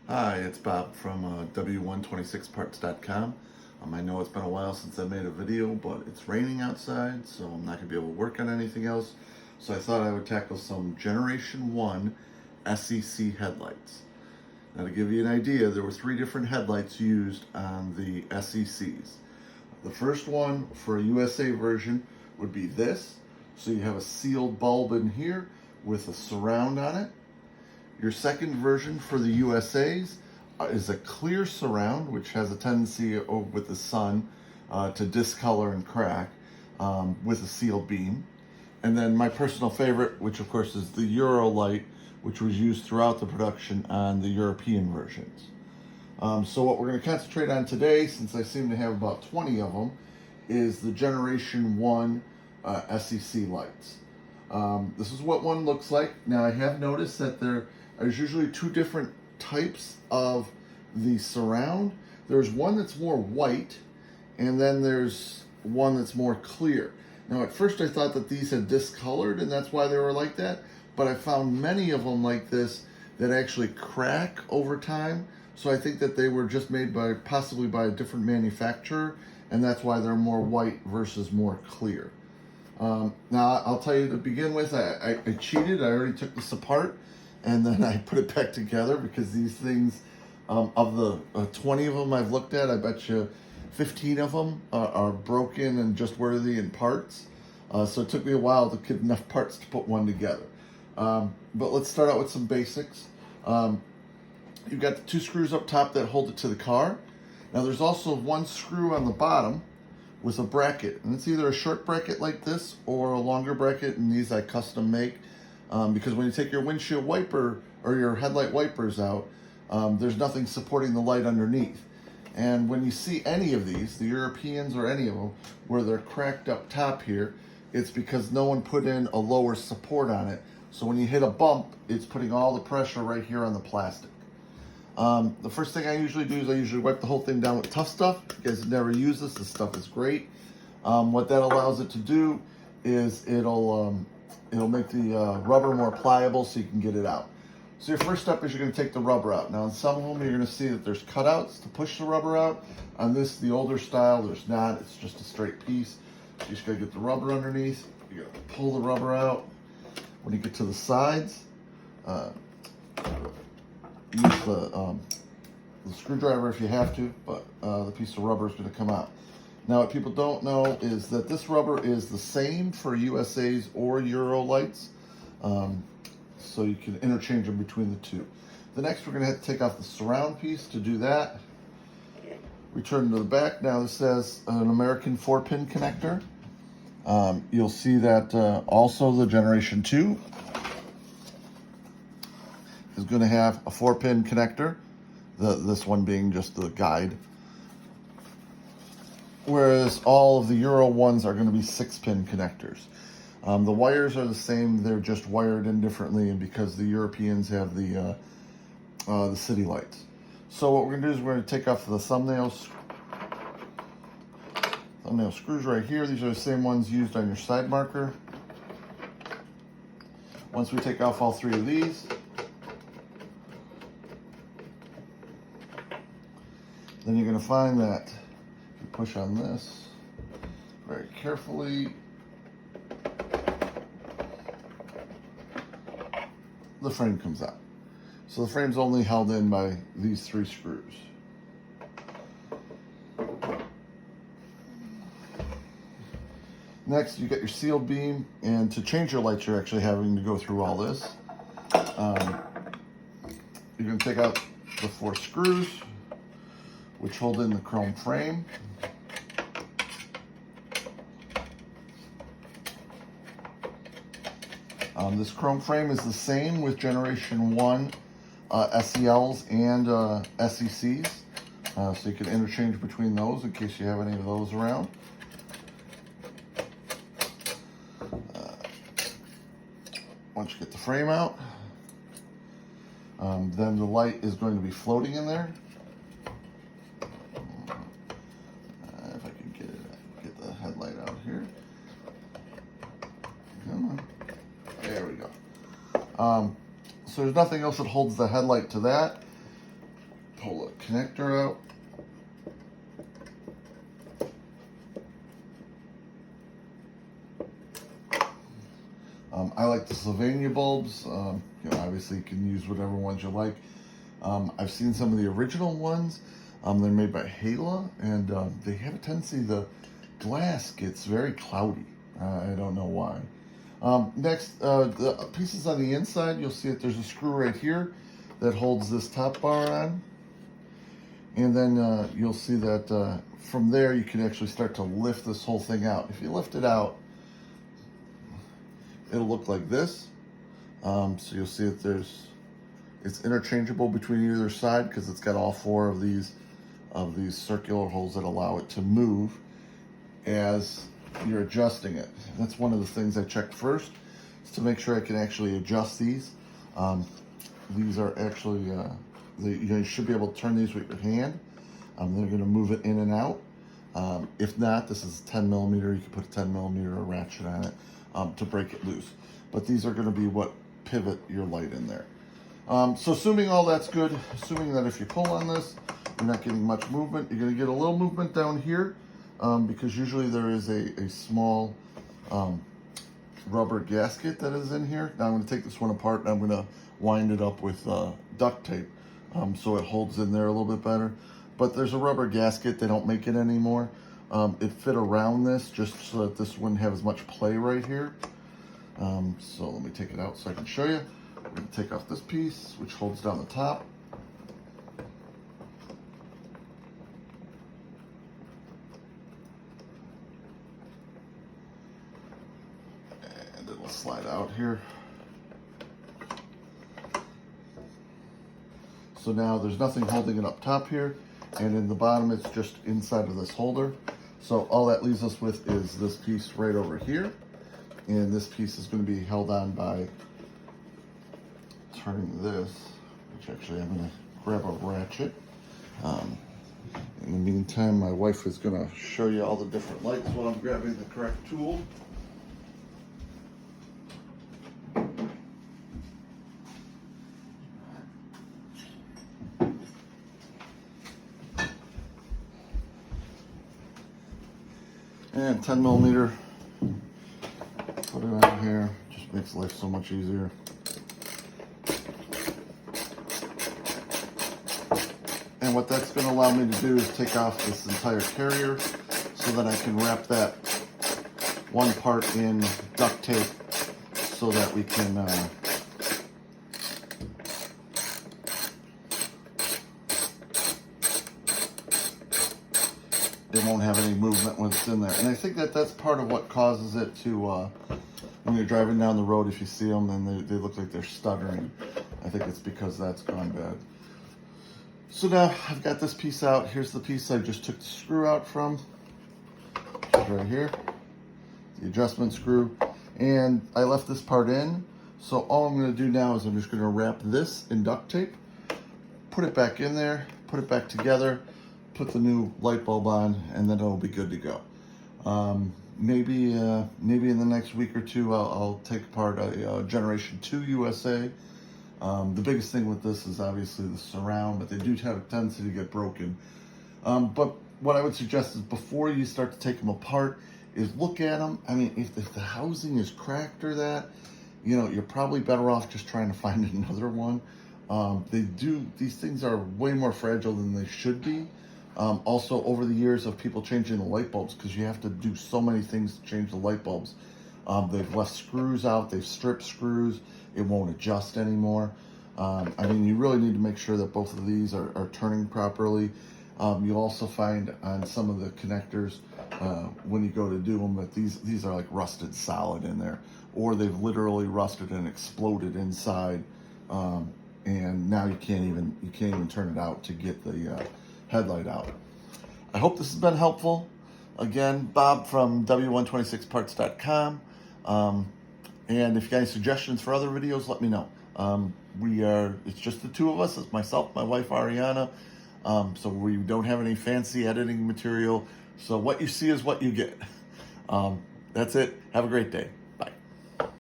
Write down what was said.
Hi, it's Bob from W126parts.com. I know it's been a while since I made a video, but it's raining outside, so I'm not going to be able to work on anything else. So I thought I would tackle some Generation 1 SEC headlights. Now, to give you an idea, there were 3 different headlights used on the SECs. The first one for a USA version would be this. So you have a sealed bulb in here with a surround on it. Your second version for the USAs is a clear surround, which has a tendency with the sun to discolor and crack with a sealed beam. And then my personal favorite, which of course is the Euro light, which was used throughout the production on the European versions. So what we're going to concentrate on today, since I seem to have about 20 of them, is the Generation 1 SEC lights. This is what one looks like. Now I have noticed that there's usually 2 different types of the surround. There's one that's more white, and then there's one that's more clear. Now at first I thought that these had discolored and that's why they were like that, but I found many of them like this that actually crack over time. So I think that they were just made possibly by a different manufacturer, and that's why they're more white versus more clear. Now I'll tell you to begin with, I cheated. I already took this apart and then I put it back together because these things, of the 20 of them I've looked at, I bet you 15 of them are broken and just worthy in parts. So it took me a while to get enough parts to put one together. But let's start out with some basics. You've got the 2 screws up top that hold it to the car. Now there's also 1 screw on the bottom with a bracket, and it's either a short bracket like this or a longer bracket, and these I custom make because when you take your windshield wiper or your headlight wipers out, there's nothing supporting the light underneath. And when you see any of these, the Europeans or any of them, where they're cracked up top here, it's because no one put in a lower support on it. So when you hit a bump, it's putting all the pressure right here on the plastic. The first thing I usually do is I usually wipe the whole thing down with Tough Stuff. If you guys have never used this, this stuff is great. What that allows it to do is it'll make the rubber more pliable so you can get it out. So your first step is you're going to take the rubber out. Now on some of them you're going to see that there's cutouts to push the rubber out. On this, the older style, there's not. It's just a straight piece. So you just got to get the rubber underneath. You're going to pull the rubber out. When you get to the sides, use the screwdriver if you have to, but the piece of rubber is going to come out. Now what people don't know is that this rubber is the same for USA's or Euro lights, so you can interchange them between the 2. The next we're going to have to take off the surround piece. To do that, return to the back. Now this has an American 4-pin connector. You'll see that also the Generation 2 is going to have a 4-pin connector, this one being just the guide. Whereas all of the Euro ones are going to be 6-pin connectors. The wires are the same, they're just wired in differently, and because the Europeans have the city lights. So what we're going to do is we're going to take off the thumbnail screws right here. These are the same ones used on your side marker. Once we take off all 3 of these, then you're going to find that if you push on this very carefully, the frame comes out. So the frame's only held in by these 3 screws. Next, you got your sealed beam, and to change your lights, you're actually having to go through all this. You're going to take out the 4 screws, which hold in the chrome frame. This chrome frame is the same with Generation 1 SELs and SECs, so you can interchange between those in case you have any of those around. Once you get the frame out, then the light is going to be floating in there. If I can get the headlight out here. Come on. There we go. So there's nothing else that holds the headlight to that. pull the connector out. I like the Sylvania bulbs. You know, obviously you can use whatever ones you like. I've seen some of the original ones. They're made by Headlight, and they have a tendency, the glass gets very cloudy. I don't know why. Next, the pieces on the inside, you'll see that there's a screw right here that holds this top bar on. And then you'll see that from there you can actually start to lift this whole thing out. If you lift it out, it'll look like this. So you'll see that it's interchangeable between either side because it's got all four of these circular holes that allow it to move as you're adjusting it. That's one of the things I checked first, is to make sure I can actually adjust these. These are actually, you should be able to turn these with your hand. They're going to move it in and out. If not, this is 10 millimeter. You can put a 10 millimeter ratchet on it to break it loose. But these are going to be what pivot your light in there. So assuming all that's good, assuming that if you pull on this, you're not getting much movement, you're going to get a little movement down here because usually there is a small rubber gasket that is in here. Now I'm going to take this one apart and I'm going to wind it up with duct tape so it holds in there a little bit better. But there's a rubber gasket, they don't make it anymore. It fit around this just so that this wouldn't have as much play right here. So let me take it out so I can show you. We're going to take off this piece, which holds down the top. And it'll slide out here. So now there's nothing holding it up top here, and in the bottom it's just inside of this holder. So all that leaves us with is this piece right over here, and this piece is going to be held on by turning this, which actually I'm going to grab a ratchet. In the meantime, my wife is going to show you all the different lights while I'm grabbing the correct tool. And 10 millimeter, put it on here, just makes life so much easier. And what that's going to allow me to do is take off this entire carrier so that I can wrap that one part in duct tape so that we can it won't have any movement when it's in there. And I think that that's part of what causes it to, when you're driving down the road, if you see them and they look like they're stuttering, I think it's because that's gone bad. So now I've got this piece out. Here's the piece I just took the screw out from. It's right here, the adjustment screw. And I left this part in. So all I'm going to do now is I'm just going to wrap this in duct tape, put it back in there, put it back together, put the new light bulb on, and then it'll be good to go. Maybe in the next week or two, I'll take apart a Generation 2 USA. The biggest thing with this is obviously the surround, but they do have a tendency to get broken. But what I would suggest is before you start to take them apart, is look at them. I mean, if the housing is cracked or that, you know, you're probably better off just trying to find another one. These things are way more fragile than they should be. Also, over the years of people changing the light bulbs, because you have to do so many things to change the light bulbs, they've left screws out, they've stripped screws, it won't adjust anymore. I mean, you really need to make sure that both of these are turning properly. You'll also find on some of the connectors, when you go to do them, that these are like rusted solid in there, or they've literally rusted and exploded inside, and now you can't even turn it out to get the headlight out. I hope this has been helpful. Again, Bob from W126parts.com. And if you got any suggestions for other videos, let me know. It's just the two of us. It's myself, my wife, Ariana. So we don't have any fancy editing material. So what you see is what you get. That's it. Have a great day.